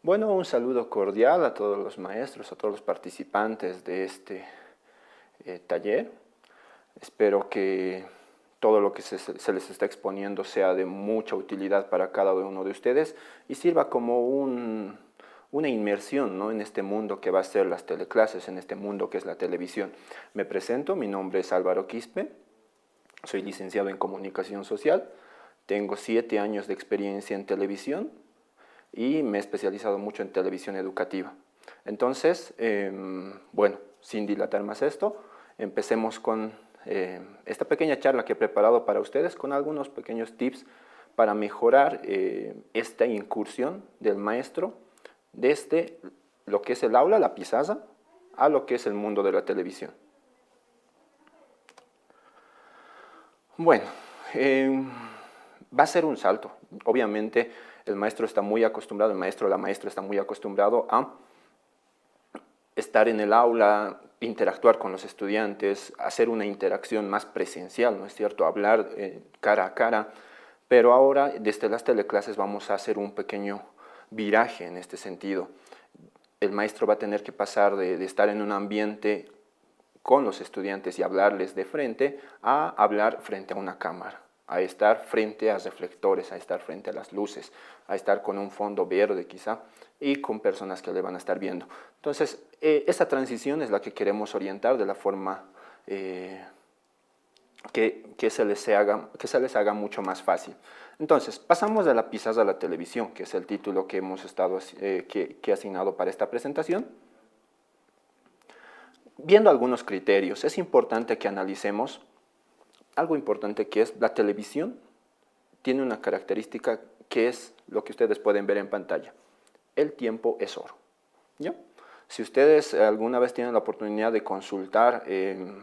Bueno, un saludo cordial a todos los maestros, a todos los participantes de este taller. Espero que todo lo que se les está exponiendo sea de mucha utilidad para cada uno de ustedes y sirva como una inmersión, ¿no?, en este mundo que va a ser las teleclases, en este mundo que es la televisión. Me presento, mi nombre es Álvaro Quispe, soy licenciado en Comunicación Social, tengo 7 años de experiencia en televisión y me he especializado mucho en televisión educativa. Entonces, bueno, sin dilatar más esto, empecemos con esta pequeña charla que he preparado para ustedes con algunos pequeños tips para mejorar esta incursión del maestro desde lo que es el aula, la pizarra, a lo que es el mundo de la televisión. Bueno, va a ser un salto. Obviamente el maestro está muy acostumbrado, el maestro o la maestra está muy acostumbrado a estar en el aula, interactuar con los estudiantes, hacer una interacción más presencial, ¿no es cierto?, hablar cara a cara, pero ahora desde las teleclases vamos a hacer un pequeño viraje en este sentido. El maestro va a tener que pasar de estar en un ambiente con los estudiantes y hablarles de frente a hablar frente a una cámara, a estar frente a reflectores, a estar frente a las luces, a estar con un fondo verde quizá y con personas que le van a estar viendo. Entonces, esa transición es la que queremos orientar de la forma que se les haga mucho más fácil. Entonces, pasamos de la pizarra a la televisión, que es el título que hemos estado que he asignado para esta presentación. Viendo algunos criterios, es importante que analicemos algo importante, que es la televisión tiene una característica que es lo que ustedes pueden ver en pantalla. El tiempo es oro, ¿ya? Si ustedes alguna vez tienen la oportunidad de consultar,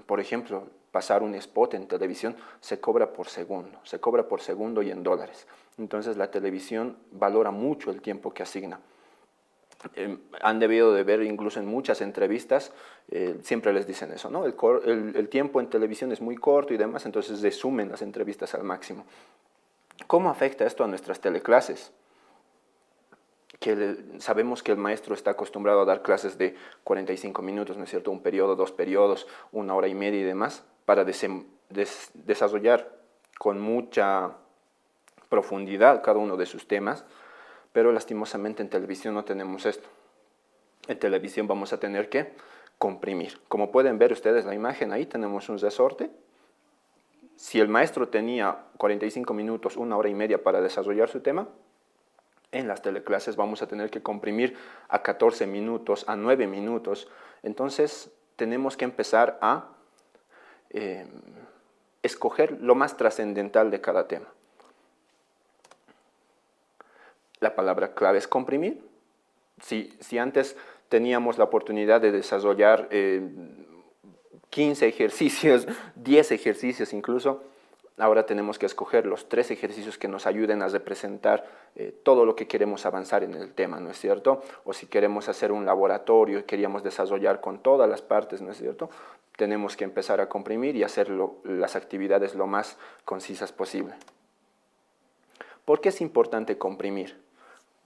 por ejemplo, pasar un spot en televisión, se cobra por segundo y en dólares. Entonces la televisión valora mucho el tiempo que asigna. Han debido de ver incluso en muchas entrevistas, siempre les dicen eso, ¿no? El tiempo en televisión es muy corto y demás, entonces resumen las entrevistas al máximo. ¿Cómo afecta esto a nuestras teleclases? Sabemos que el maestro está acostumbrado a dar clases de 45 minutos, ¿no es cierto?, un periodo, 2 periodos, 1 hora y media y demás, para desarrollar con mucha profundidad cada uno de sus temas, pero lastimosamente en televisión no tenemos esto. En televisión vamos a tener que comprimir. Como pueden ver ustedes la imagen, ahí tenemos un resorte. Si el maestro tenía 45 minutos, 1 hora y media para desarrollar su tema, en las teleclases vamos a tener que comprimir a 14 minutos, a 9 minutos. Entonces tenemos que empezar a escoger lo más trascendental de cada tema. La palabra clave es comprimir. Si antes teníamos la oportunidad de desarrollar 15 ejercicios, 10 ejercicios incluso, ahora tenemos que escoger los 3 ejercicios que nos ayuden a representar todo lo que queremos avanzar en el tema, ¿no es cierto? O si queremos hacer un laboratorio y queríamos desarrollar con todas las partes, ¿no es cierto?, tenemos que empezar a comprimir y hacer las actividades lo más concisas posible. ¿Por qué es importante comprimir?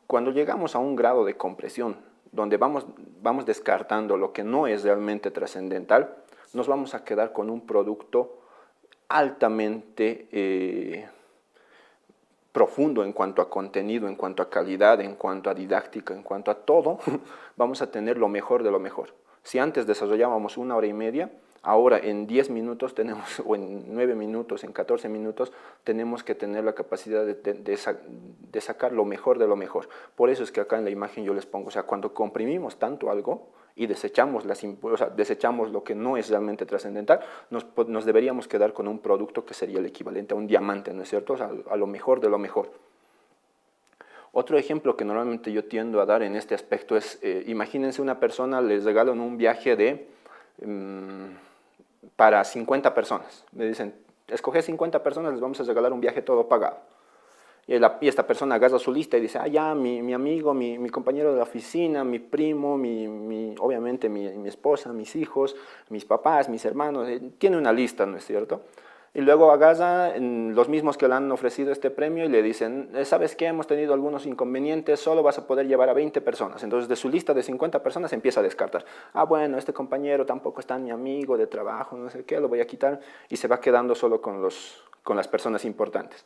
Cuando llegamos a un grado de compresión, donde vamos descartando lo que no es realmente trascendental, nos vamos a quedar con un producto altamente profundo en cuanto a contenido, en cuanto a calidad, en cuanto a didáctica, en cuanto a todo. Vamos a tener lo mejor de lo mejor. Si antes desarrollábamos 1 hora y media, ahora en 10 minutos tenemos, o en 9 minutos, en 14 minutos, tenemos que tener la capacidad de sacar lo mejor de lo mejor. Por eso es que acá en la imagen yo les pongo, o sea, cuando comprimimos tanto algo y desechamos lo que no es realmente trascendental, nos deberíamos quedar con un producto que sería el equivalente a un diamante, ¿no es cierto? O sea, a lo mejor de lo mejor. Otro ejemplo que normalmente yo tiendo a dar en este aspecto es, imagínense una persona, les regalan un viaje para 50 personas. Le dicen, escoge 50 personas, les vamos a regalar un viaje todo pagado. Y esta persona agarra su lista y dice, ah, ya, mi amigo, mi compañero de la oficina, mi primo, obviamente mi esposa, mis hijos, mis papás, mis hermanos, tiene una lista, ¿no es cierto? Y luego agarran los mismos que le han ofrecido este premio y le dicen, ¿sabes qué? Hemos tenido algunos inconvenientes, solo vas a poder llevar a 20 personas. Entonces de su lista de 50 personas empieza a descartar. Ah, bueno, este compañero tampoco es tan mi amigo de trabajo, no sé qué, lo voy a quitar. Y se va quedando solo con las personas importantes.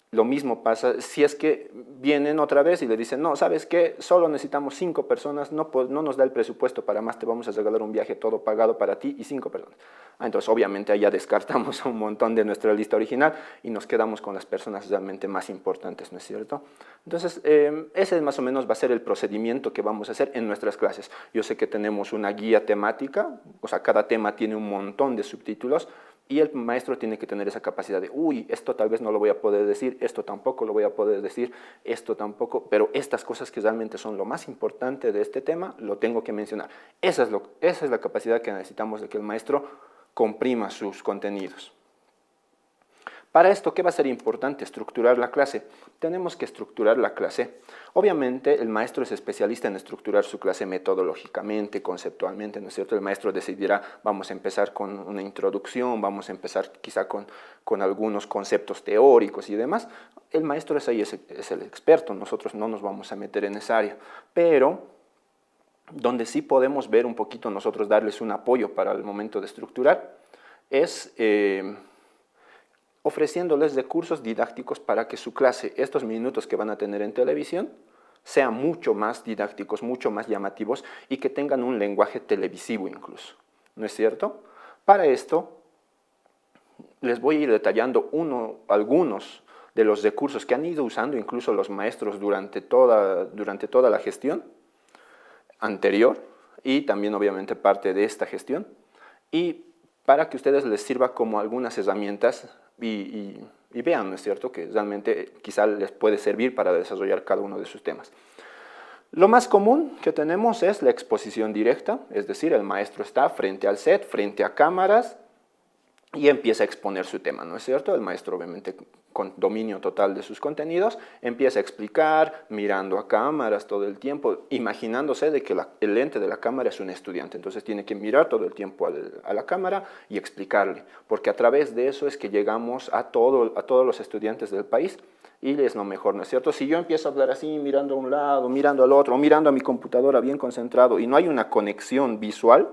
Lo mismo pasa si es que vienen otra vez y le dicen, no, ¿sabes qué? Solo necesitamos 5 personas, no nos da el presupuesto para más, te vamos a regalar un viaje todo pagado para ti y 5 personas. Entonces, obviamente, allá descartamos un montón de nuestra lista original y nos quedamos con las personas realmente más importantes, ¿no es cierto? Entonces, ese más o menos va a ser el procedimiento que vamos a hacer en nuestras clases. Yo sé que tenemos una guía temática, o sea, cada tema tiene un montón de subtítulos, y el maestro tiene que tener esa capacidad de, uy, esto tal vez no lo voy a poder decir, esto tampoco lo voy a poder decir, esto tampoco, pero estas cosas que realmente son lo más importante de este tema, lo tengo que mencionar. Esa es la capacidad que necesitamos de que el maestro comprima sus contenidos. Para esto, ¿qué va a ser importante? Estructurar la clase. Tenemos que estructurar la clase. Obviamente, el maestro es especialista en estructurar su clase metodológicamente, conceptualmente, ¿no es cierto? El maestro decidirá, vamos a empezar con una introducción, vamos a empezar quizá con algunos conceptos teóricos y demás. El maestro es el experto, nosotros no nos vamos a meter en esa área. Pero, donde sí podemos ver un poquito nosotros darles un apoyo para el momento de estructurar, es ofreciéndoles recursos didácticos para que su clase, estos minutos que van a tener en televisión, sean mucho más didácticos, mucho más llamativos y que tengan un lenguaje televisivo incluso, ¿no es cierto? Para esto, les voy a ir detallando algunos de los recursos que han ido usando incluso los maestros durante toda la gestión anterior y también obviamente parte de esta gestión, y para que ustedes les sirva como algunas herramientas y vean, ¿no es cierto?, que realmente quizá les puede servir para desarrollar cada uno de sus temas. Lo más común que tenemos es la exposición directa, es decir, el maestro está frente al set, frente a cámaras, y empieza a exponer su tema, ¿no es cierto? El maestro, obviamente, con dominio total de sus contenidos, empieza a explicar, mirando a cámaras todo el tiempo, imaginándose de que el lente de la cámara es un estudiante, entonces tiene que mirar todo el tiempo a la cámara y explicarle, porque a través de eso es que llegamos a todos los estudiantes del país y es lo mejor, ¿no es cierto? Si yo empiezo a hablar así, mirando a un lado, mirando al otro, o mirando a mi computadora bien concentrado y no hay una conexión visual,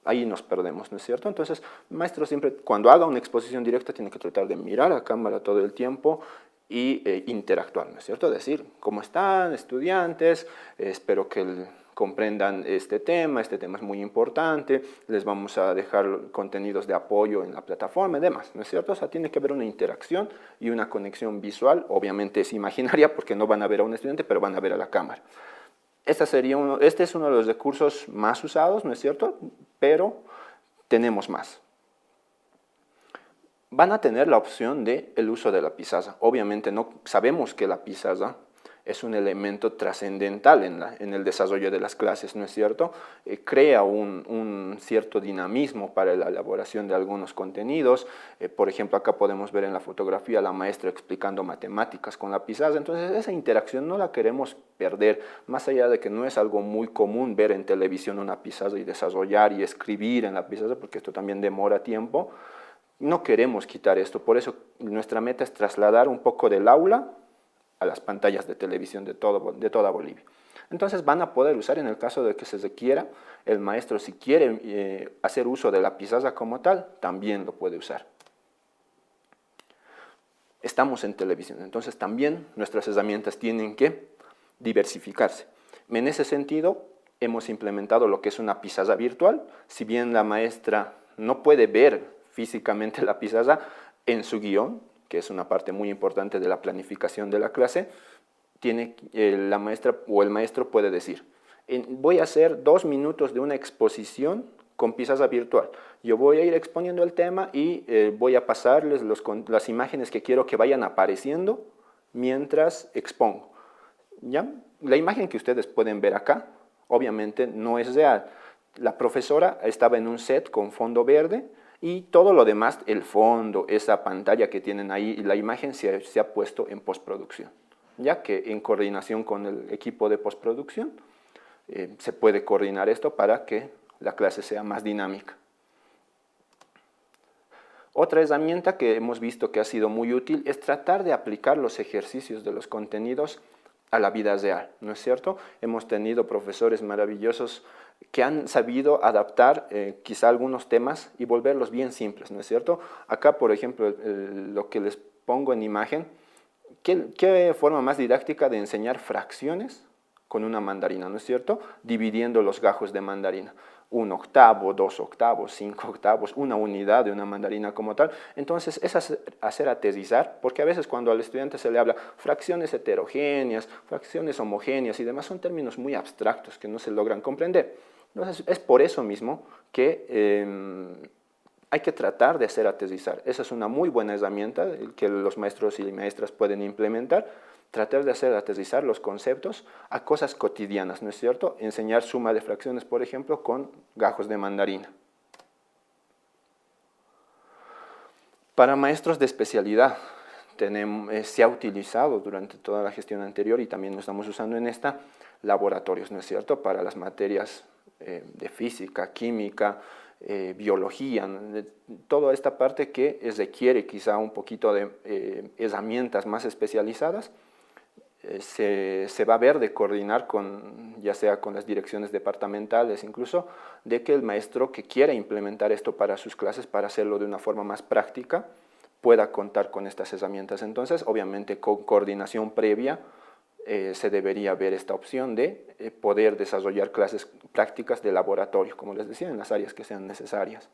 ahí nos perdemos, ¿no es cierto? Entonces, el maestro siempre, cuando haga una exposición directa, tiene que tratar de mirar a cámara todo el tiempo y interactuar, ¿no es cierto? Decir, ¿cómo están, estudiantes? Espero que comprendan este tema es muy importante, les vamos a dejar contenidos de apoyo en la plataforma y demás, ¿no es cierto? O sea, tiene que haber una interacción y una conexión visual, obviamente es imaginaria porque no van a ver a un estudiante, pero van a ver a la cámara. Este es uno de los recursos más usados, ¿no es cierto? Pero tenemos más. Van a tener la opción del uso de la pizarra. Obviamente no sabemos que la pizarra es un elemento trascendental en el desarrollo de las clases, ¿no es cierto? Crea un cierto dinamismo para la elaboración de algunos contenidos. Por ejemplo, acá podemos ver en la fotografía a la maestra explicando matemáticas con la pizarra. Entonces, esa interacción no la queremos perder, más allá de que no es algo muy común ver en televisión una pizarra y desarrollar y escribir en la pizarra, porque esto también demora tiempo. No queremos quitar esto, por eso nuestra meta es trasladar un poco del aula a las pantallas de televisión de toda Bolivia. Entonces van a poder usar, en el caso de que se requiera, el maestro si quiere hacer uso de la pizarra como tal, también lo puede usar. Estamos en televisión, entonces también nuestras herramientas tienen que diversificarse. En ese sentido, hemos implementado lo que es una pizarra virtual. Si bien la maestra no puede ver físicamente la pizarra, en su guión, que es una parte muy importante de la planificación de la clase, la maestra o el maestro puede decir, voy a hacer 2 minutos de una exposición con pizarra virtual. Yo voy a ir exponiendo el tema y voy a pasarles las imágenes que quiero que vayan apareciendo mientras expongo. ¿Ya? La imagen que ustedes pueden ver acá, obviamente no es real. La profesora estaba en un set con fondo verde y todo lo demás, el fondo, esa pantalla que tienen ahí, la imagen se ha puesto en postproducción, ya que en coordinación con el equipo de postproducción se puede coordinar esto para que la clase sea más dinámica. Otra herramienta que hemos visto que ha sido muy útil es tratar de aplicar los ejercicios de los contenidos a la vida real, ¿no es cierto? Hemos tenido profesores maravillosos que han sabido adaptar quizá algunos temas y volverlos bien simples, ¿no es cierto? Acá, por ejemplo, lo que les pongo en imagen, ¿qué forma más didáctica de enseñar fracciones con una mandarina, ¿no es cierto? Dividiendo los gajos de mandarina. 1/8, 2/8, 5/8, una unidad de una mandarina como tal. Entonces, es hacer aterrizar, porque a veces cuando al estudiante se le habla fracciones heterogéneas, fracciones homogéneas y demás, son términos muy abstractos que no se logran comprender. Entonces, es por eso mismo que hay que tratar de hacer aterrizar. Esa es una muy buena herramienta que los maestros y maestras pueden implementar, tratar de hacer aterrizar los conceptos a cosas cotidianas, ¿no es cierto? Enseñar suma de fracciones, por ejemplo, con gajos de mandarina. Para maestros de especialidad, se ha utilizado durante toda la gestión anterior y también lo estamos usando en esta, laboratorios, ¿no es cierto? Para las materias de física, química, biología, toda esta parte que requiere quizá un poquito de herramientas más especializadas, se va a ver de coordinar con, ya sea con las direcciones departamentales, incluso de que el maestro que quiera implementar esto para sus clases, para hacerlo de una forma más práctica, pueda contar con estas herramientas. Entonces, obviamente, con coordinación previa, se debería ver esta opción de poder desarrollar clases prácticas de laboratorio, como les decía, en las áreas que sean necesarias.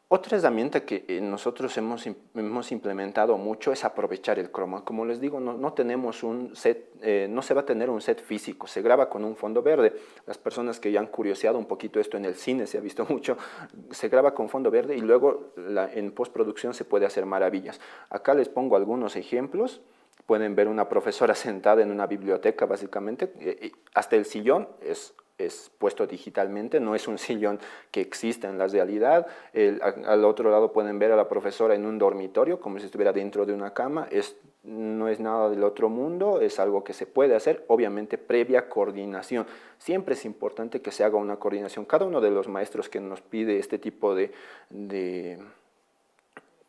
Otra herramienta que nosotros hemos implementado mucho es aprovechar el croma. Como les digo, no tenemos un set, no se va a tener un set físico, se graba con un fondo verde. Las personas que ya han curioseado un poquito esto en el cine, se ha visto mucho, se graba con fondo verde y luego en postproducción se puede hacer maravillas. Acá les pongo algunos ejemplos. Pueden ver una profesora sentada en una biblioteca, básicamente. Hasta el sillón es puesto digitalmente, no es un sillón que exista en la realidad. Al otro lado pueden ver a la profesora en un dormitorio, como si estuviera dentro de una cama. No es nada del otro mundo, es algo que se puede hacer, obviamente previa coordinación. Siempre es importante que se haga una coordinación. Cada uno de los maestros que nos pide este tipo de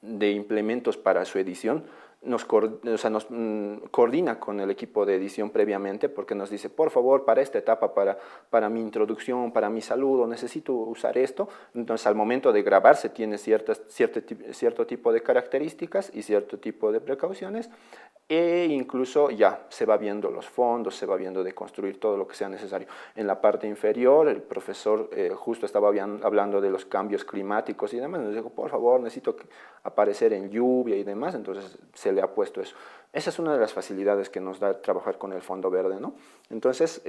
implementos para su edición, nos coordina con el equipo de edición previamente porque nos dice, por favor, para esta etapa, para mi introducción, para mi saludo, necesito usar esto. Entonces, al momento de grabarse tiene cierto tipo de características y cierto tipo de precauciones, e incluso ya se va viendo los fondos, se va viendo de construir todo lo que sea necesario. En la parte inferior, el profesor justo estaba hablando de los cambios climáticos y demás, nos dijo, por favor, necesito aparecer en lluvia y demás, entonces se le ha puesto eso. Esa es una de las facilidades que nos da trabajar con el fondo verde, ¿no? Entonces,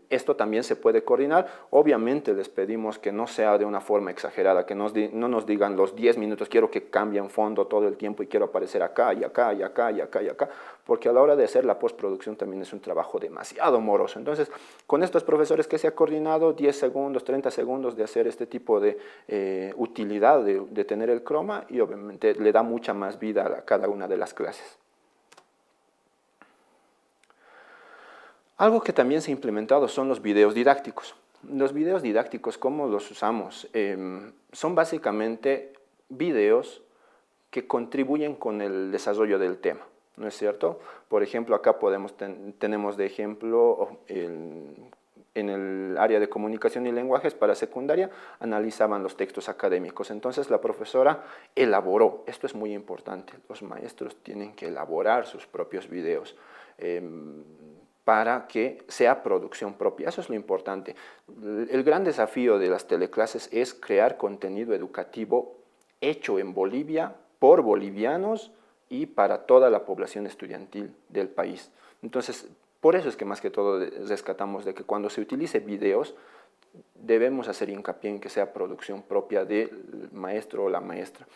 esto también se puede coordinar. Obviamente les pedimos que no sea de una forma exagerada, que no nos digan los 10 minutos, quiero que cambien fondo todo el tiempo y quiero aparecer acá y acá y acá y acá y acá, porque a la hora de hacer la postproducción también es un trabajo demasiado moroso. Entonces, con estos profesores que se ha coordinado, 10 segundos, 30 segundos de hacer este tipo de utilidad de tener el croma, y obviamente le da mucha más vida a cada una de las clases. Algo que también se ha implementado son los videos didácticos. Los videos didácticos, ¿cómo los usamos? Son básicamente videos que contribuyen con el desarrollo del tema, ¿no es cierto? Por ejemplo, acá tenemos de ejemplo en el área de comunicación y lenguajes para secundaria, analizaban los textos académicos. Entonces la profesora elaboró, esto es muy importante, los maestros tienen que elaborar sus propios videos para que sea producción propia. Eso es lo importante. El gran desafío de las teleclases es crear contenido educativo hecho en Bolivia, por bolivianos y para toda la población estudiantil del país. Entonces, por eso es que más que todo rescatamos de que cuando se utilice videos, debemos hacer hincapié en que sea producción propia del maestro o la maestra.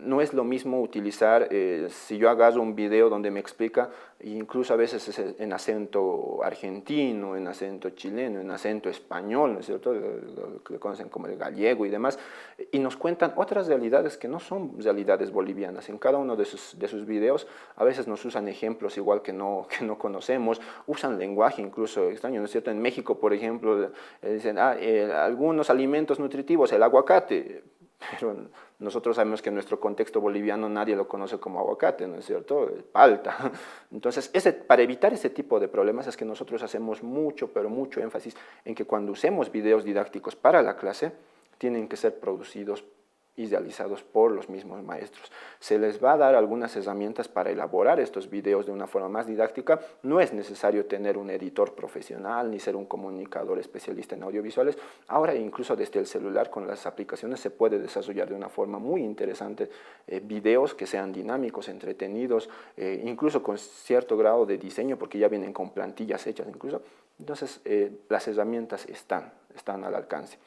No es lo mismo utilizar, si yo agarro un video donde me explica, incluso a veces es en acento argentino, en acento chileno, en acento español, ¿no es cierto?, lo que conocen como el gallego y demás, y nos cuentan otras realidades que no son realidades bolivianas. En cada uno de sus videos a veces nos usan ejemplos igual que no conocemos, usan lenguaje incluso extraño, ¿no es cierto? En México, por ejemplo, dicen, algunos alimentos nutritivos, el aguacate, pero nosotros sabemos que en nuestro contexto boliviano nadie lo conoce como aguacate, ¿no es cierto? Palta. Entonces, para evitar ese tipo de problemas es que nosotros hacemos mucho, pero mucho énfasis en que cuando usemos videos didácticos para la clase, tienen que ser producidos y realizados por los mismos maestros. Se les va a dar algunas herramientas para elaborar estos videos de una forma más didáctica. No es necesario tener un editor profesional ni ser un comunicador especialista en audiovisuales. Ahora incluso desde el celular con las aplicaciones se puede desarrollar de una forma muy interesante videos que sean dinámicos, entretenidos, incluso con cierto grado de diseño porque ya vienen con plantillas hechas incluso. Entonces las herramientas están al alcance.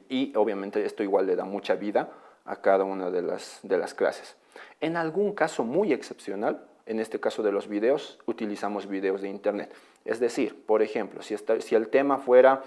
Y obviamente esto igual le da mucha vida a cada una de las clases. En algún caso muy excepcional, en este caso de los videos, utilizamos videos de internet. Es decir, por ejemplo, si el tema fuera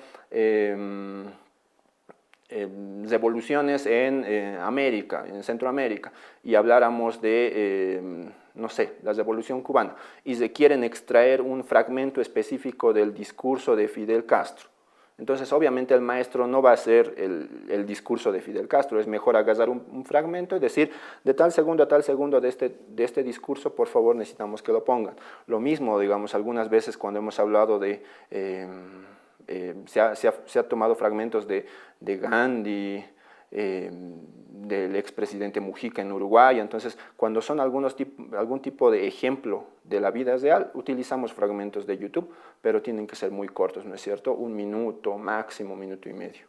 revoluciones en América, en Centroamérica, y habláramos de, no sé, la Revolución Cubana, y se quieren extraer un fragmento específico del discurso de Fidel Castro. Entonces, obviamente, el maestro no va a hacer el discurso de Fidel Castro, es mejor agarrar un fragmento y decir, de tal segundo a tal segundo de este discurso, por favor, necesitamos que lo pongan. Lo mismo, digamos, algunas veces cuando hemos hablado de, se ha tomado fragmentos de Gandhi, del expresidente Mujica en Uruguay. Entonces, cuando son algún tipo de ejemplo de la vida real, utilizamos fragmentos de YouTube, pero tienen que ser muy cortos, ¿no es cierto? 1 minuto, máximo 1,5 minutos.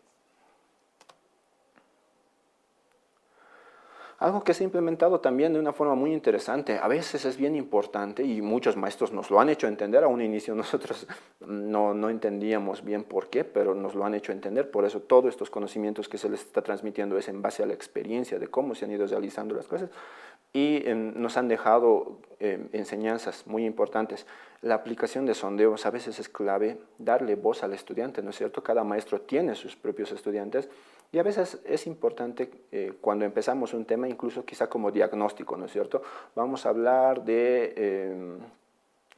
Algo que se ha implementado también de una forma muy interesante, a veces es bien importante y muchos maestros nos lo han hecho entender, a un inicio nosotros no entendíamos bien por qué, pero nos lo han hecho entender, por eso todos estos conocimientos que se les está transmitiendo es en base a la experiencia de cómo se han ido realizando las cosas y nos han dejado enseñanzas muy importantes. La aplicación de sondeos a veces es clave darle voz al estudiante, ¿no es cierto? Cada maestro tiene sus propios estudiantes y a veces es importante cuando empezamos un tema, incluso quizá como diagnóstico, ¿no es cierto? Vamos a hablar de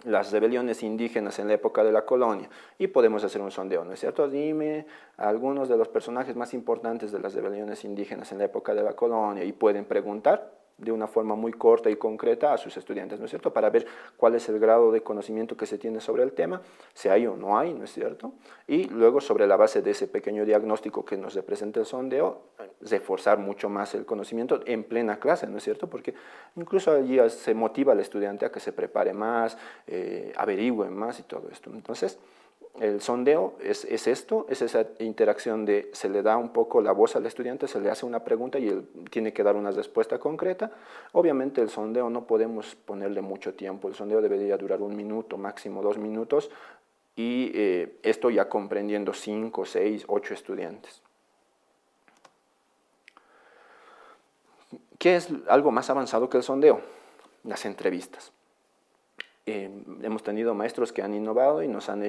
las rebeliones indígenas en la época de la colonia y podemos hacer un sondeo, ¿no es cierto? Dime algunos de los personajes más importantes de las rebeliones indígenas en la época de la colonia y pueden preguntar de una forma muy corta y concreta a sus estudiantes, ¿no es cierto?, para ver cuál es el grado de conocimiento que se tiene sobre el tema, si hay o no hay, ¿no es cierto?, y luego sobre la base de ese pequeño diagnóstico que nos representa el sondeo, reforzar mucho más el conocimiento en plena clase, ¿no es cierto?, porque incluso allí se motiva al estudiante a que se prepare más, averigüe más y todo esto. Entonces, el sondeo es esto, es esa interacción de se le da un poco la voz al estudiante, se le hace una pregunta y él tiene que dar una respuesta concreta. Obviamente el sondeo no podemos ponerle mucho tiempo, el sondeo debería durar 1 minuto, máximo 2 minutos y esto ya comprendiendo 5, 6, 8 estudiantes. ¿Qué es algo más avanzado que el sondeo? Las entrevistas. Hemos tenido maestros que han innovado y nos han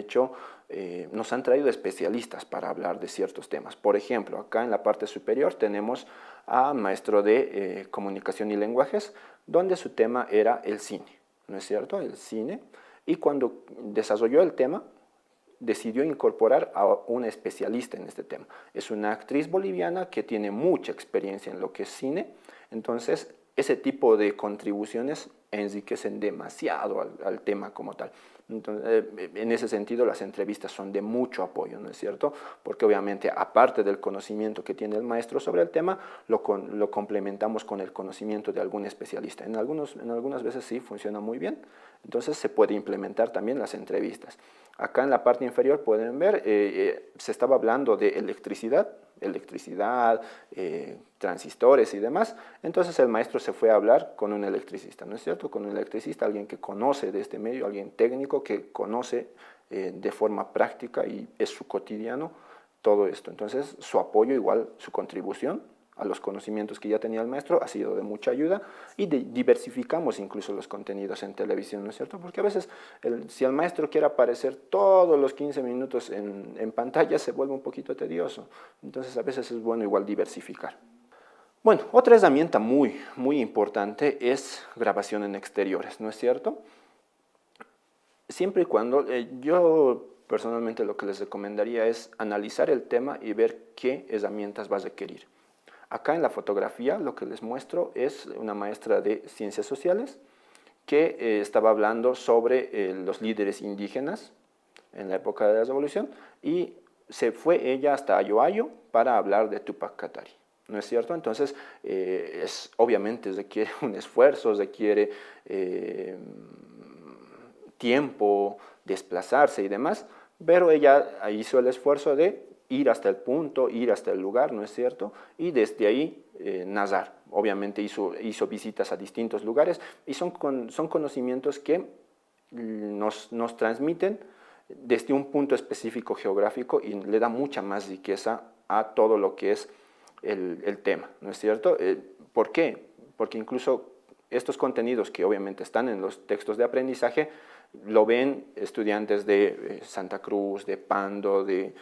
traído especialistas para hablar de ciertos temas. Por ejemplo, acá en la parte superior tenemos a maestro de comunicación y lenguajes, donde su tema era el cine, ¿no es cierto?, el cine, y cuando desarrolló el tema, decidió incorporar a una especialista en este tema. Es una actriz boliviana que tiene mucha experiencia en lo que es cine, entonces ese tipo de contribuciones enriquecen demasiado al tema como tal. Entonces, en ese sentido, las entrevistas son de mucho apoyo, ¿no es cierto? Porque obviamente, aparte del conocimiento que tiene el maestro sobre el tema, lo complementamos con el conocimiento de algún especialista. En algunas veces sí funciona muy bien, entonces se puede implementar también las entrevistas. Acá en la parte inferior pueden ver, se estaba hablando de electricidad, transistores y demás, entonces el maestro se fue a hablar con un electricista, ¿no es cierto? Con un electricista, alguien que conoce de este medio, alguien técnico que conoce de forma práctica y es su cotidiano todo esto. Entonces su apoyo igual, su contribución a los conocimientos que ya tenía el maestro, ha sido de mucha ayuda y diversificamos incluso los contenidos en televisión, ¿no es cierto? Porque a veces si el maestro quiere aparecer todos los 15 minutos en pantalla se vuelve un poquito tedioso, entonces a veces es bueno igual diversificar. Bueno, otra herramienta muy importante es grabación en exteriores, ¿no es cierto? Siempre y cuando, yo personalmente lo que les recomendaría es analizar el tema y ver qué herramientas va a requerir. Acá en la fotografía lo que les muestro es una maestra de Ciencias Sociales que estaba hablando sobre los líderes indígenas en la época de la Revolución y se fue ella hasta Ayoayo para hablar de Tupac Katari, ¿no es cierto? Entonces, obviamente requiere un esfuerzo, requiere tiempo, desplazarse y demás, pero ella hizo el esfuerzo de ir hasta el punto, ir hasta el lugar, ¿no es cierto? Y desde ahí narrar. Obviamente hizo visitas a distintos lugares y son conocimientos que nos transmiten desde un punto específico geográfico y le da mucha más riqueza a todo lo que es el tema, ¿no es cierto? ¿Por qué? Porque incluso estos contenidos que obviamente están en los textos de aprendizaje lo ven estudiantes de Santa Cruz, de Pando, de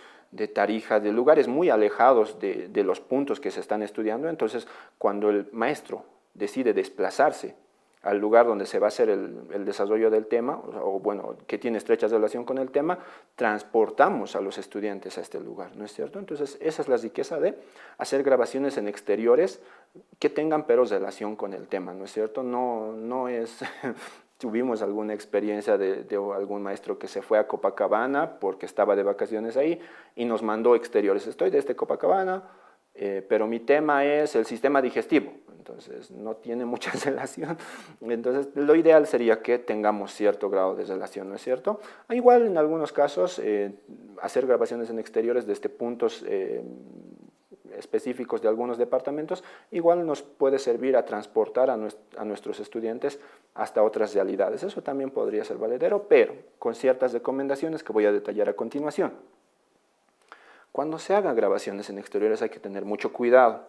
Tarija, de lugares muy alejados de los puntos que se están estudiando. Entonces, cuando el maestro decide desplazarse al lugar donde se va a hacer el desarrollo del tema, o bueno, que tiene estrecha relación con el tema, transportamos a los estudiantes a este lugar, ¿no es cierto? Entonces, esa es la riqueza de hacer grabaciones en exteriores que tengan pero relación con el tema, ¿no es cierto? No es... Tuvimos alguna experiencia de algún maestro que se fue a Copacabana porque estaba de vacaciones ahí y nos mandó exteriores. Estoy desde Copacabana, pero mi tema es el sistema digestivo. Entonces, no tiene mucha relación. Entonces, lo ideal sería que tengamos cierto grado de relación, ¿no es cierto? Igual, en algunos casos, hacer grabaciones en exteriores desde puntos específicos de algunos departamentos, igual nos puede servir a transportar a nuestros estudiantes hasta otras realidades. Eso también podría ser valedero, pero con ciertas recomendaciones que voy a detallar a continuación. Cuando se hagan grabaciones en exteriores hay que tener mucho cuidado.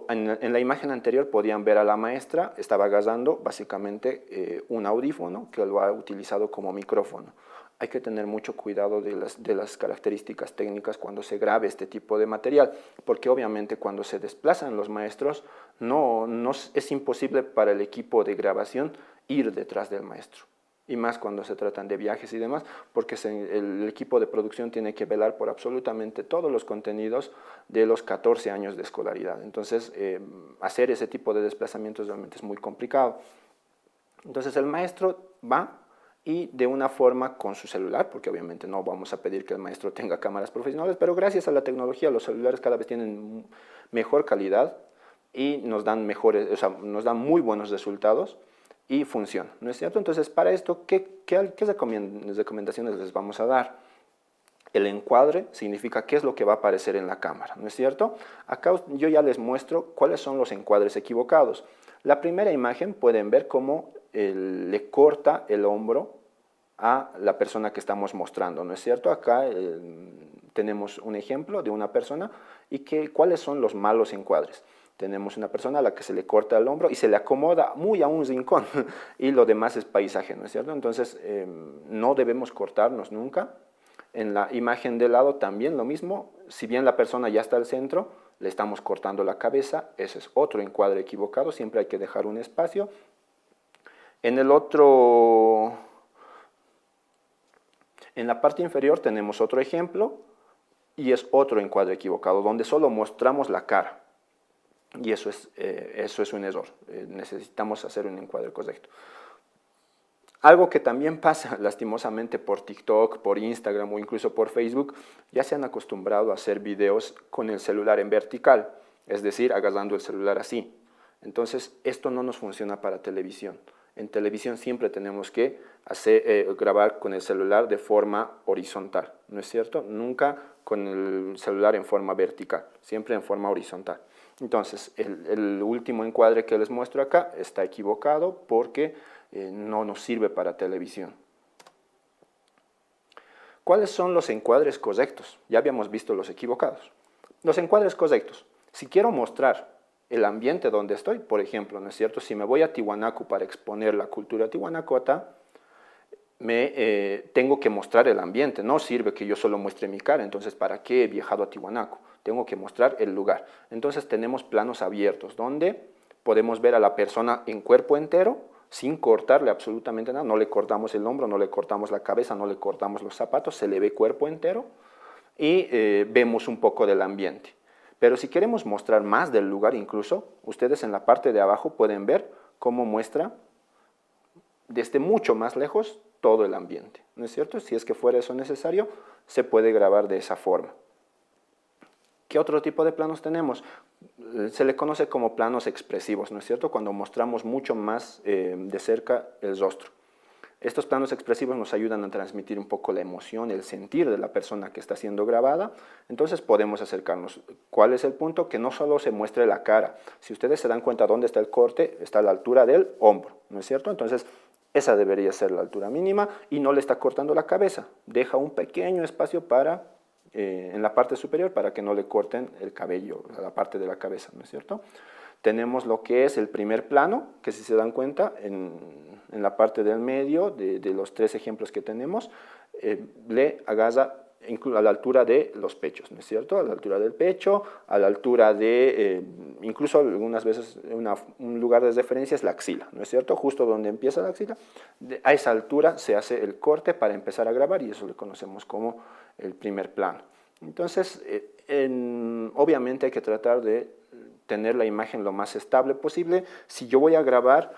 En la imagen anterior podían ver a la maestra, estaba agarrando básicamente un audífono que lo ha utilizado como micrófono. Hay que tener mucho cuidado de las características técnicas cuando se grabe este tipo de material, porque obviamente cuando se desplazan los maestros es imposible para el equipo de grabación ir detrás del maestro. Y más cuando se tratan de viajes y demás, porque el equipo de producción tiene que velar por absolutamente todos los contenidos de los 14 años de escolaridad. Entonces, hacer ese tipo de desplazamientos realmente es muy complicado. Entonces, el maestro va y de una forma con su celular, porque obviamente no vamos a pedir que el maestro tenga cámaras profesionales, pero gracias a la tecnología los celulares cada vez tienen mejor calidad y nos dan muy buenos resultados y funciona, ¿no es cierto? Entonces, para esto, ¿qué recomendaciones les vamos a dar? El encuadre significa qué es lo que va a aparecer en la cámara, ¿no es cierto? Acá yo ya les muestro cuáles son los encuadres equivocados. La primera imagen pueden ver cómo le corta el hombro a la persona que estamos mostrando, ¿no es cierto? Acá tenemos un ejemplo de una persona y cuáles son los malos encuadres. Tenemos una persona a la que se le corta el hombro y se le acomoda muy a un rincón y lo demás es paisaje, ¿no es cierto? Entonces, no debemos cortarnos nunca. En la imagen de lado también lo mismo, si bien la persona ya está al centro, le estamos cortando la cabeza, ese es otro encuadre equivocado, siempre hay que dejar un espacio. En la parte inferior tenemos otro ejemplo y es otro encuadre equivocado, donde solo mostramos la cara. Y eso es un error, necesitamos hacer un encuadre correcto. Algo que también pasa lastimosamente por TikTok, por Instagram o incluso por Facebook, ya se han acostumbrado a hacer videos con el celular en vertical, es decir, agarrando el celular así. Entonces, esto no nos funciona para televisión. En televisión siempre tenemos que grabar con el celular de forma horizontal, ¿no es cierto? Nunca con el celular en forma vertical, siempre en forma horizontal. Entonces, el último encuadre que les muestro acá está equivocado porque no nos sirve para televisión. ¿Cuáles son los encuadres correctos? Ya habíamos visto los equivocados. Los encuadres correctos. Si quiero mostrar el ambiente donde estoy, por ejemplo, ¿no es cierto? Si me voy a Tiwanaku para exponer la cultura tiwanacota, tengo que mostrar el ambiente, no sirve que yo solo muestre mi cara, entonces ¿para qué he viajado a Tiwanaku? Tengo que mostrar el lugar. Entonces tenemos planos abiertos donde podemos ver a la persona en cuerpo entero, sin cortarle absolutamente nada, no le cortamos el hombro, no le cortamos la cabeza, no le cortamos los zapatos, se le ve cuerpo entero y vemos un poco del ambiente. Pero si queremos mostrar más del lugar incluso, ustedes en la parte de abajo pueden ver cómo muestra desde mucho más lejos todo el ambiente, ¿no es cierto? Si es que fuera eso necesario, se puede grabar de esa forma. ¿Qué otro tipo de planos tenemos? Se le conoce como planos expresivos, ¿no es cierto? Cuando mostramos mucho más de cerca el rostro. Estos planos expresivos nos ayudan a transmitir un poco la emoción, el sentir de la persona que está siendo grabada, entonces podemos acercarnos. ¿Cuál es el punto? Que no solo se muestre la cara. Si ustedes se dan cuenta dónde está el corte, está a la altura del hombro, ¿no es cierto? Entonces, esa debería ser la altura mínima y no le está cortando la cabeza. Deja un pequeño espacio en la parte superior para que no le corten el cabello, la parte de la cabeza, ¿no es cierto? Tenemos lo que es el primer plano, que si se dan cuenta, en la parte del medio, de los 3 ejemplos que tenemos, le agarra a la altura de los pechos, ¿no es cierto? A la altura del pecho, a la altura de, incluso algunas veces un lugar de referencia es la axila, ¿no es cierto? Justo donde empieza la axila, a esa altura se hace el corte para empezar a grabar y eso le conocemos como el primer plano. Entonces, obviamente hay que tratar de tener la imagen lo más estable posible. Si yo voy a grabar,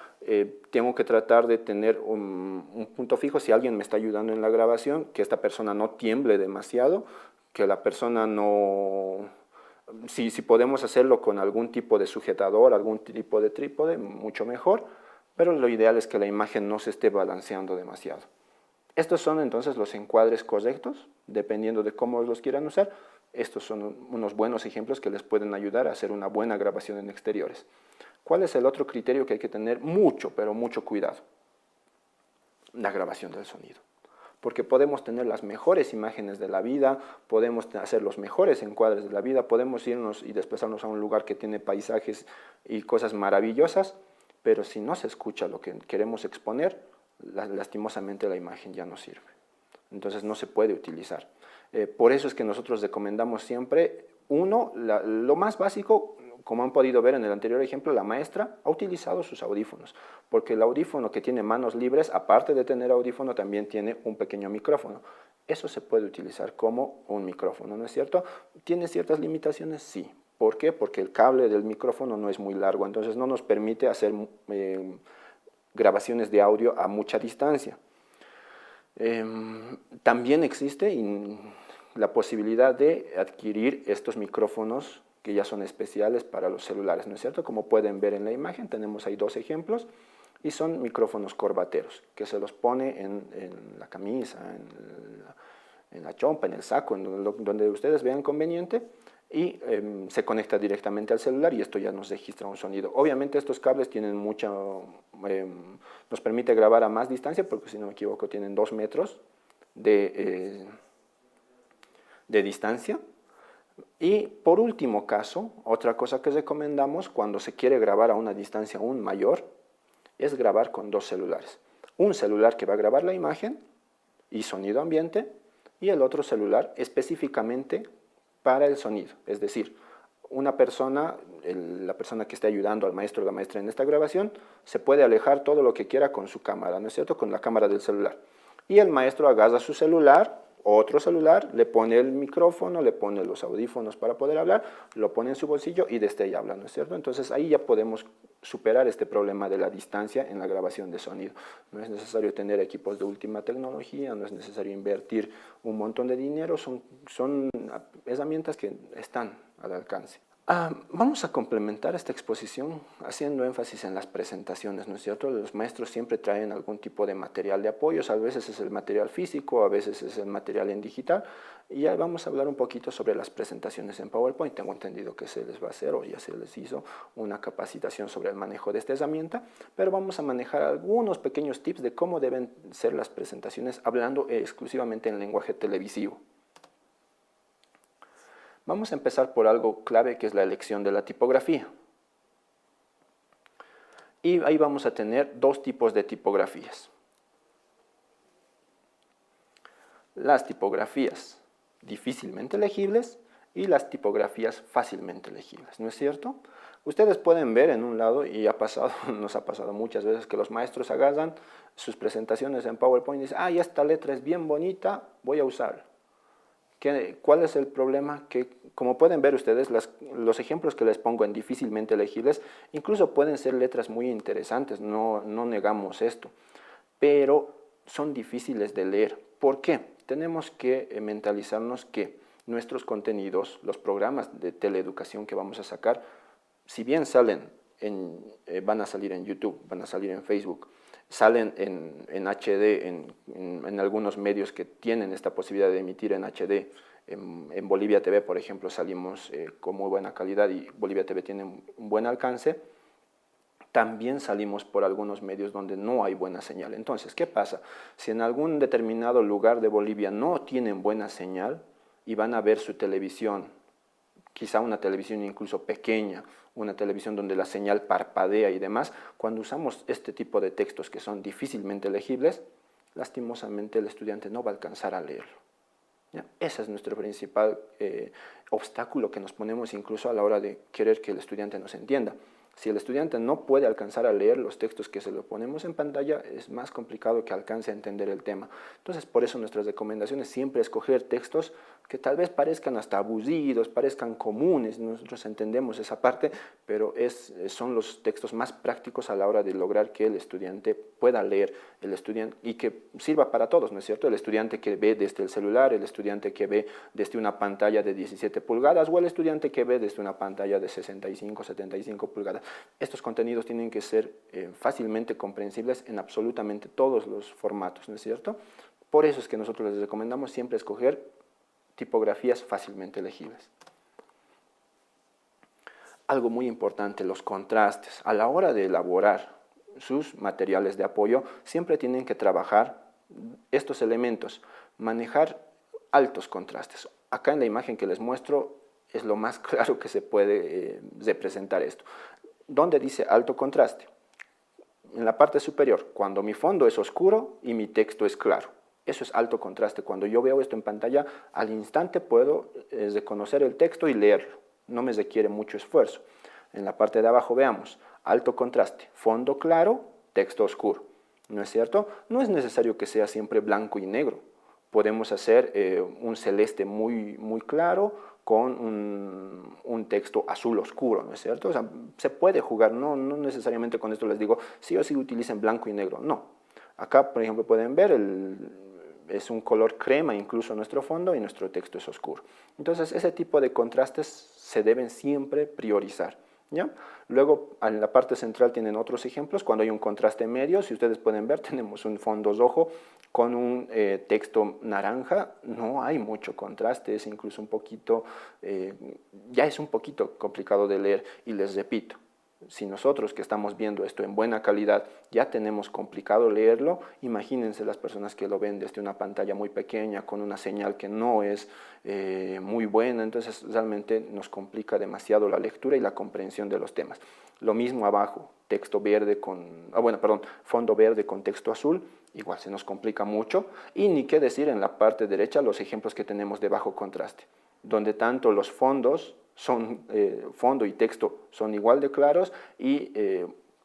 tengo que tratar de tener un punto fijo. Si alguien me está ayudando en la grabación, que esta persona no tiemble demasiado, que la persona no... Si podemos hacerlo con algún tipo de sujetador, algún tipo de trípode, mucho mejor, pero lo ideal es que la imagen no se esté balanceando demasiado. Estos son entonces los encuadres correctos, dependiendo de cómo los quieran usar. Estos son unos buenos ejemplos que les pueden ayudar a hacer una buena grabación en exteriores. ¿Cuál es el otro criterio que hay que tener mucho, pero mucho cuidado? La grabación del sonido. Porque podemos tener las mejores imágenes de la vida, podemos hacer los mejores encuadres de la vida, podemos irnos y desplazarnos a un lugar que tiene paisajes y cosas maravillosas, pero si no se escucha lo que queremos exponer, lastimosamente la imagen ya no sirve. Entonces no se puede utilizar. Por eso es que nosotros recomendamos siempre, lo más básico, como han podido ver en el anterior ejemplo, la maestra ha utilizado sus audífonos, porque el audífono que tiene manos libres, aparte de tener audífono, también tiene un pequeño micrófono. Eso se puede utilizar como un micrófono, ¿no es cierto? ¿Tiene ciertas limitaciones? Sí. ¿Por qué? Porque el cable del micrófono no es muy largo, entonces no nos permite hacer grabaciones de audio a mucha distancia. También existe la posibilidad de adquirir estos micrófonos que ya son especiales para los celulares, ¿no es cierto? Como pueden ver en la imagen, tenemos ahí 2 ejemplos y son micrófonos corbateros que se los pone en la camisa, en la chompa, en el saco, donde ustedes vean conveniente y se conecta directamente al celular y esto ya nos registra un sonido. Obviamente estos cables tienen nos permite grabar a más distancia porque si no me equivoco tienen 2 metros de distancia. Y por último caso, otra cosa que recomendamos cuando se quiere grabar a una distancia aún mayor es grabar con 2 celulares. Un celular que va a grabar la imagen y sonido ambiente y el otro celular específicamente para el sonido, es decir, una persona, la persona que esté ayudando al maestro o la maestra en esta grabación, se puede alejar todo lo que quiera con su cámara, ¿no es cierto?, con la cámara del celular. Y el maestro agarra su celular, otro celular, le pone el micrófono, le pone los audífonos para poder hablar, lo pone en su bolsillo y desde ahí habla, ¿no es cierto? Entonces ahí ya podemos superar este problema de la distancia en la grabación de sonido. No es necesario tener equipos de última tecnología, no es necesario invertir un montón de dinero, son herramientas que están al alcance. Vamos a complementar esta exposición haciendo énfasis en las presentaciones, ¿no es cierto? Los maestros siempre traen algún tipo de material de apoyo, a veces es el material físico, a veces es el material en digital, y ya vamos a hablar un poquito sobre las presentaciones en PowerPoint. Tengo entendido que se les va a hacer o ya se les hizo una capacitación sobre el manejo de esta herramienta, pero vamos a manejar algunos pequeños tips de cómo deben ser las presentaciones hablando exclusivamente en lenguaje televisivo. Vamos a empezar por algo clave que es la elección de la tipografía. Y ahí vamos a tener dos tipos de tipografías. Las tipografías difícilmente legibles y las tipografías fácilmente legibles, ¿no es cierto? Ustedes pueden ver en un lado, y nos ha pasado muchas veces, que los maestros agarran sus presentaciones en PowerPoint y dicen, ah, esta letra es bien bonita, voy a usarla. ¿Cuál es el problema? Que, como pueden ver ustedes, los ejemplos que les pongo en difícilmente legibles, incluso pueden ser letras muy interesantes, no negamos esto, pero son difíciles de leer. ¿Por qué? Tenemos que mentalizarnos que nuestros contenidos, los programas de teleeducación que vamos a sacar, si bien van a salir en YouTube, van a salir en Facebook, salen en HD, en algunos medios que tienen esta posibilidad de emitir en HD. En Bolivia TV, por ejemplo, salimos con muy buena calidad y Bolivia TV tiene un buen alcance. También salimos por algunos medios donde no hay buena señal. Entonces, ¿qué pasa? Si en algún determinado lugar de Bolivia no tienen buena señal y van a ver su televisión, quizá una televisión incluso pequeña, una televisión donde la señal parpadea y demás, cuando usamos este tipo de textos que son difícilmente legibles, lastimosamente el estudiante no va a alcanzar a leerlo. ¿Ya? Ese es nuestro principal obstáculo que nos ponemos incluso a la hora de querer que el estudiante nos entienda. Si el estudiante no puede alcanzar a leer los textos que se lo ponemos en pantalla, es más complicado que alcance a entender el tema. Entonces, por eso nuestras recomendaciones siempre escoger textos que tal vez parezcan hasta aburridos, parezcan comunes, nosotros entendemos esa parte, pero son los textos más prácticos a la hora de lograr que el estudiante pueda leer, y que sirva para todos, ¿no es cierto? El estudiante que ve desde el celular, el estudiante que ve desde una pantalla de 17 pulgadas o el estudiante que ve desde una pantalla de 65, 75 pulgadas. Estos contenidos tienen que ser fácilmente comprensibles en absolutamente todos los formatos, ¿no es cierto? Por eso es que nosotros les recomendamos siempre escoger tipografías fácilmente legibles. Algo muy importante, los contrastes. A la hora de elaborar sus materiales de apoyo, siempre tienen que trabajar estos elementos, manejar altos contrastes. Acá en la imagen que les muestro es lo más claro que se puede representar esto. ¿Dónde dice alto contraste? En la parte superior, cuando mi fondo es oscuro y mi texto es claro. Eso es alto contraste. Cuando yo veo esto en pantalla, al instante puedo reconocer el texto y leerlo. No me requiere mucho esfuerzo. En la parte de abajo veamos, alto contraste, fondo claro, texto oscuro. ¿No es cierto? No es necesario que sea siempre blanco y negro. Podemos hacer un celeste muy claro con un texto azul oscuro, ¿no es cierto? O sea, se puede jugar, no necesariamente con esto les digo, sí o sí utilicen blanco y negro, no. Acá, por ejemplo, pueden ver, es un color crema incluso nuestro fondo y nuestro texto es oscuro. Entonces, ese tipo de contrastes se deben siempre priorizar. ¿Ya? Luego, en la parte central tienen otros ejemplos. Cuando hay un contraste medio, si ustedes pueden ver, tenemos un fondo rojo con un texto naranja. No hay mucho contraste, es incluso un poquito, ya es un poquito complicado de leer. Y les repito, si nosotros que estamos viendo esto en buena calidad ya tenemos complicado leerlo, imagínense las personas que lo ven desde una pantalla muy pequeña con una señal que no es muy buena, entonces realmente nos complica demasiado la lectura y la comprensión de los temas. Lo mismo abajo, fondo verde con texto azul, igual se nos complica mucho, y ni qué decir en la parte derecha los ejemplos que tenemos de bajo contraste, donde tanto los fondos fondo y texto son igual de claros y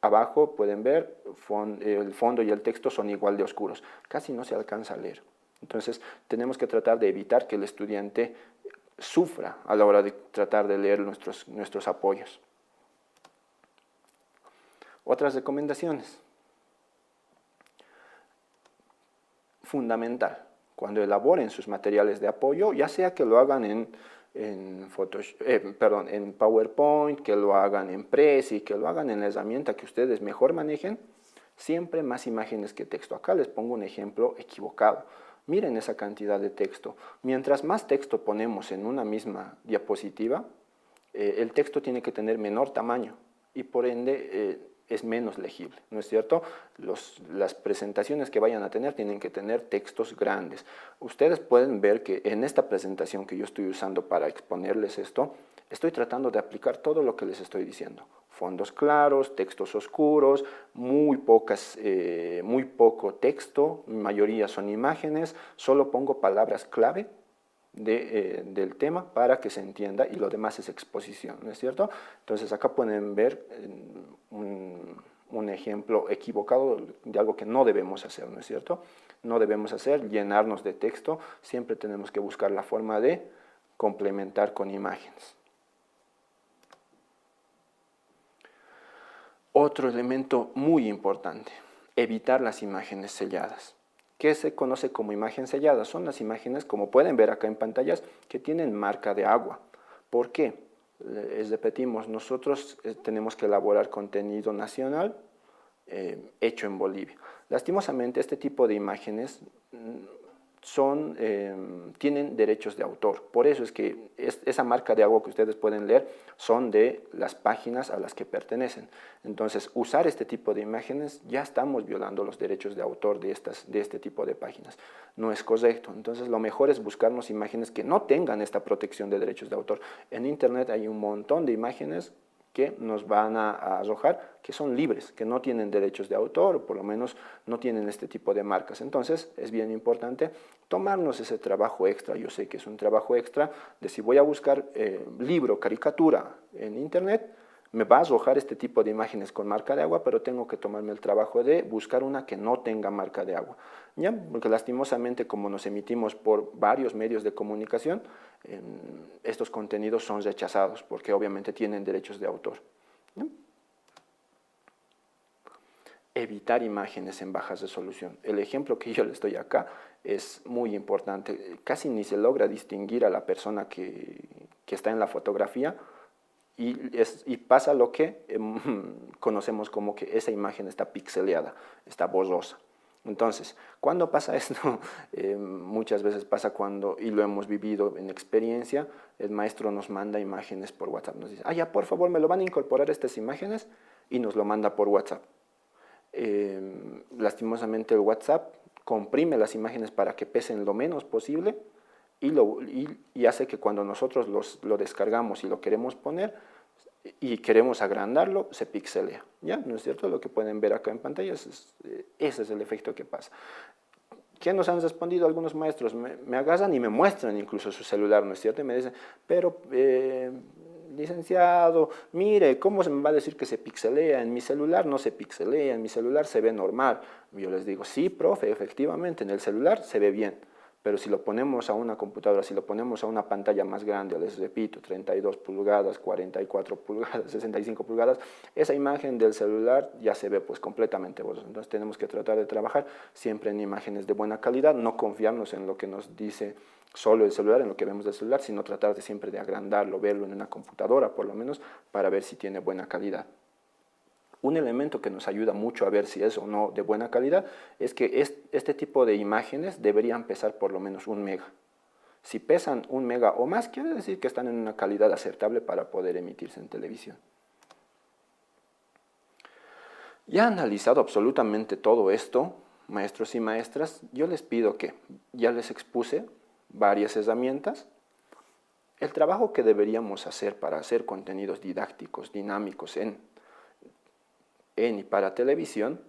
abajo pueden ver el fondo y el texto son igual de oscuros. Casi no se alcanza a leer. Entonces tenemos que tratar de evitar que el estudiante sufra a la hora de tratar de leer nuestros apoyos. Otras recomendaciones. Fundamental, cuando elaboren sus materiales de apoyo, ya sea que lo hagan en PowerPoint, que lo hagan en Prezi, que lo hagan en la herramienta que ustedes mejor manejen, siempre más imágenes que texto. Acá les pongo un ejemplo equivocado. Miren esa cantidad de texto. Mientras más texto ponemos en una misma diapositiva, el texto tiene que tener menor tamaño y por ende es menos legible, ¿no es cierto? Las presentaciones que vayan a tener tienen que tener textos grandes. Ustedes pueden ver que en esta presentación que yo estoy usando para exponerles esto, estoy tratando de aplicar todo lo que les estoy diciendo. Fondos claros, textos oscuros, muy poco texto, mayoría son imágenes, solo pongo palabras clave del tema para que se entienda y lo demás es exposición, ¿no es cierto? Entonces acá pueden ver un ejemplo equivocado de algo que no debemos hacer, ¿no es cierto? No debemos hacer llenarnos de texto, siempre tenemos que buscar la forma de complementar con imágenes. Otro elemento muy importante, evitar las imágenes selladas. ¿Qué se conoce como imagen sellada? Son las imágenes, como pueden ver acá en pantallas, que tienen marca de agua. ¿Por qué? Les repetimos, nosotros tenemos que elaborar contenido nacional hecho en Bolivia. Lastimosamente, este tipo de imágenes tienen derechos de autor. Por eso es que esa marca de agua que ustedes pueden leer son de las páginas a las que pertenecen. Entonces, usar este tipo de imágenes, ya estamos violando los derechos de autor de este tipo de páginas. No es correcto. Entonces, lo mejor es buscarnos imágenes que no tengan esta protección de derechos de autor. En Internet hay un montón de imágenes que nos van a arrojar, que son libres, que no tienen derechos de autor, o por lo menos no tienen este tipo de marcas. Entonces, es bien importante tomarnos ese trabajo extra. Yo sé que es un trabajo extra de si voy a buscar libro, caricatura en Internet, me va a arrojar este tipo de imágenes con marca de agua, pero tengo que tomarme el trabajo de buscar una que no tenga marca de agua. ¿Ya? Porque lastimosamente, como nos emitimos por varios medios de comunicación, estos contenidos son rechazados porque obviamente tienen derechos de autor. ¿Ya? Evitar imágenes en baja resolución. El ejemplo que yo les doy acá es muy importante. Casi ni se logra distinguir a la persona que está en la fotografía y pasa lo que conocemos como que esa imagen está pixeleada, está borrosa. Entonces, ¿cuándo pasa esto? Muchas veces pasa cuando, y lo hemos vivido en experiencia, el maestro nos manda imágenes por WhatsApp. Nos dice, ya, por favor, me lo van a incorporar estas imágenes, y nos lo manda por WhatsApp. Lastimosamente el WhatsApp comprime las imágenes para que pesen lo menos posible y hace que cuando nosotros lo descargamos y lo queremos poner y queremos agrandarlo, se pixelea. ¿Ya? ¿No es cierto? Lo que pueden ver acá en pantalla, ese es el efecto que pasa. ¿Qué nos han respondido algunos maestros? Me agarran y me muestran incluso su celular, ¿no es cierto? Y me dicen, pero licenciado, mire, ¿cómo se me va a decir que se pixelea? En mi celular no se pixelea, en mi celular se ve normal. Yo les digo, sí, profe, efectivamente, en el celular se ve bien, pero si lo ponemos a una computadora, si lo ponemos a una pantalla más grande, les repito, 32 pulgadas, 44 pulgadas, 65 pulgadas, esa imagen del celular ya se ve pues completamente borrosa. Entonces tenemos que tratar de trabajar siempre en imágenes de buena calidad, no confiarnos en lo que nos dice solo el celular, en lo que vemos del celular, sino tratar de siempre de agrandarlo, verlo en una computadora por lo menos, para ver si tiene buena calidad. Un elemento que nos ayuda mucho a ver si es o no de buena calidad es que este tipo de imágenes deberían pesar por lo menos 1 mega. Si pesan 1 mega o más, quiere decir que están en una calidad aceptable para poder emitirse en televisión. Ya analizado absolutamente todo esto, maestros y maestras, yo les pido que ya les expuse varias herramientas. El trabajo que deberíamos hacer para hacer contenidos didácticos, dinámicos en y para televisión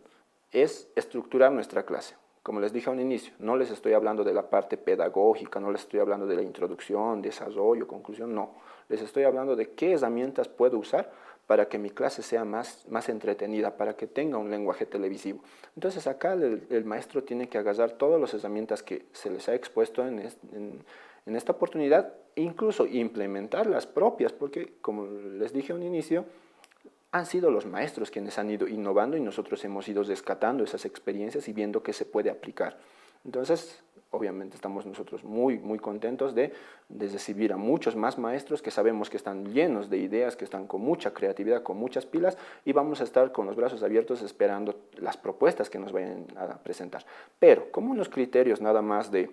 es estructurar nuestra clase. Como les dije a un inicio, no les estoy hablando de la parte pedagógica, no les estoy hablando de la introducción, desarrollo, conclusión, no. Les estoy hablando de qué herramientas puedo usar para que mi clase sea más entretenida, para que tenga un lenguaje televisivo. Entonces acá el maestro tiene que agarrar todas las herramientas que se les ha expuesto en esta oportunidad e incluso implementar las propias, porque como les dije a un inicio, han sido los maestros quienes han ido innovando y nosotros hemos ido rescatando esas experiencias y viendo qué se puede aplicar. Entonces, obviamente estamos nosotros muy contentos de recibir a muchos más maestros que sabemos que están llenos de ideas, que están con mucha creatividad, con muchas pilas, y vamos a estar con los brazos abiertos esperando las propuestas que nos vayan a presentar. Pero, como unos criterios nada más de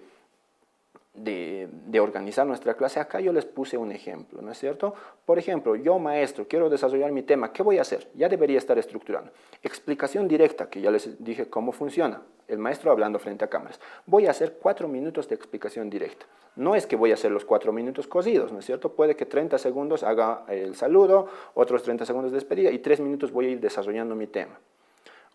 de organizar nuestra clase, acá yo les puse un ejemplo, ¿no es cierto? Por ejemplo, yo maestro, quiero desarrollar mi tema, ¿qué voy a hacer? Ya debería estar estructurando. Explicación directa, que ya les dije cómo funciona. El maestro hablando frente a cámaras. Voy a hacer 4 minutos de explicación directa. No es que voy a hacer los 4 minutos cosidos, ¿no es cierto? Puede que 30 segundos haga el saludo, otros 30 segundos de despedida y 3 minutos voy a ir desarrollando mi tema.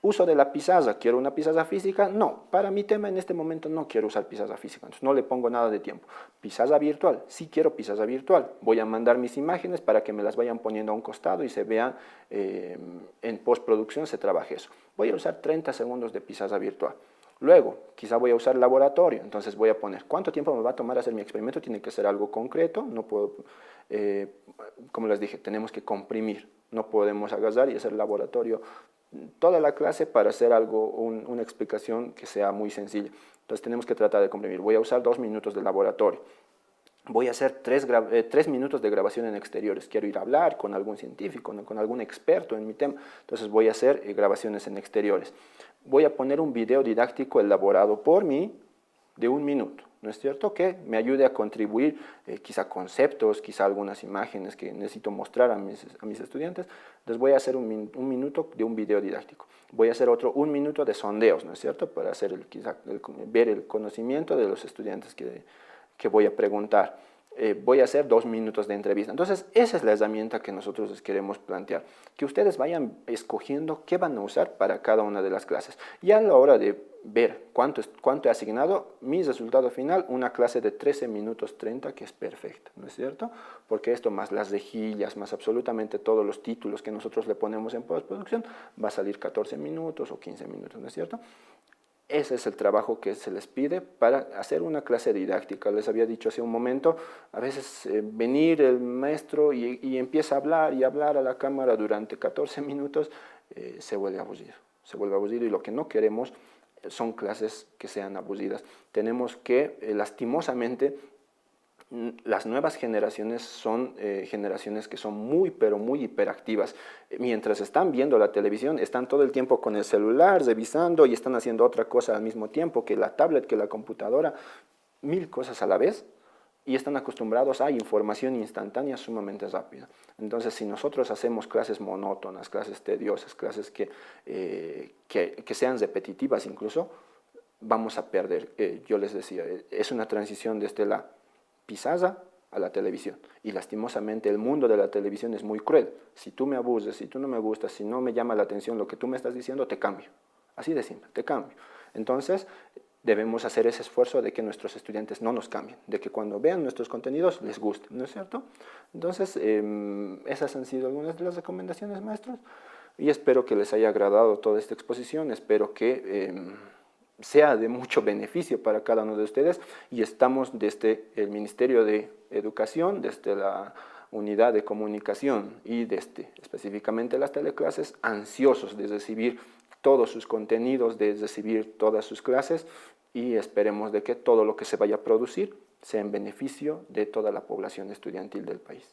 Uso de la pizarra, ¿quiero una pizarra física? No, para mi tema en este momento no quiero usar pizarra física, entonces no le pongo nada de tiempo. Pizarra virtual, sí quiero pizarra virtual. Voy a mandar mis imágenes para que me las vayan poniendo a un costado y se vean, en postproducción se trabaje eso. Voy a usar 30 segundos de pizarra virtual. Luego, quizá voy a usar laboratorio, entonces voy a poner cuánto tiempo me va a tomar hacer mi experimento, tiene que ser algo concreto, no puedo, como les dije, tenemos que comprimir, no podemos agarrar y hacer laboratorio toda la clase para hacer algo, una explicación que sea muy sencilla. Entonces tenemos que tratar de comprimir. Voy a usar 2 minutos de laboratorio. Voy a hacer 3 minutos de grabación en exteriores. Quiero ir a hablar con algún científico, con algún experto en mi tema. Entonces voy a hacer grabaciones en exteriores. Voy a poner un video didáctico elaborado por mí de 1 minuto, ¿no es cierto? Que me ayude a contribuir quizá conceptos, quizá algunas imágenes que necesito mostrar a mis estudiantes. Entonces voy a hacer un minuto de un video didáctico. Voy a hacer otro 1 minuto de sondeos, ¿no es cierto? Para hacer ver el conocimiento de los estudiantes que voy a preguntar. Voy a hacer 2 minutos de entrevista. Entonces, esa es la herramienta que nosotros les queremos plantear. Que ustedes vayan escogiendo qué van a usar para cada una de las clases. Y a la hora de ver cuánto he asignado, mi resultado final, una clase de 13 minutos 30, que es perfecta, ¿no es cierto? Porque esto más las rejillas, más absolutamente todos los títulos que nosotros le ponemos en postproducción, va a salir 14 minutos o 15 minutos, ¿no es cierto? Ese es el trabajo que se les pide para hacer una clase didáctica. Les había dicho hace un momento, a veces venir el maestro y empieza a hablar y hablar a la cámara durante 14 minutos, se vuelve aburrido. Se vuelve aburrido y lo que no queremos son clases que sean aburridas. Tenemos que, lastimosamente, las nuevas generaciones son generaciones que son muy, pero muy hiperactivas. Mientras están viendo la televisión, están todo el tiempo con el celular, revisando y están haciendo otra cosa al mismo tiempo, que la tablet, que la computadora, 1000 cosas a la vez, y están acostumbrados a información instantánea sumamente rápida. Entonces, si nosotros hacemos clases monótonas, clases tediosas, clases que sean repetitivas incluso, vamos a perder. Yo les decía, es una transición desde la pizarra a la televisión. Y lastimosamente el mundo de la televisión es muy cruel. Si tú me abuses, si tú no me gustas, si no me llama la atención lo que tú me estás diciendo, te cambio. Así de simple, te cambio. Entonces, debemos hacer ese esfuerzo de que nuestros estudiantes no nos cambien, de que cuando vean nuestros contenidos les guste, ¿no es cierto? Entonces, esas han sido algunas de las recomendaciones, maestros, y espero que les haya agradado toda esta exposición, espero que sea de mucho beneficio para cada uno de ustedes, y estamos desde el Ministerio de Educación, desde la Unidad de Comunicación y desde específicamente las teleclases, ansiosos de recibir todos sus contenidos, de recibir todas sus clases, y esperemos de que todo lo que se vaya a producir sea en beneficio de toda la población estudiantil del país.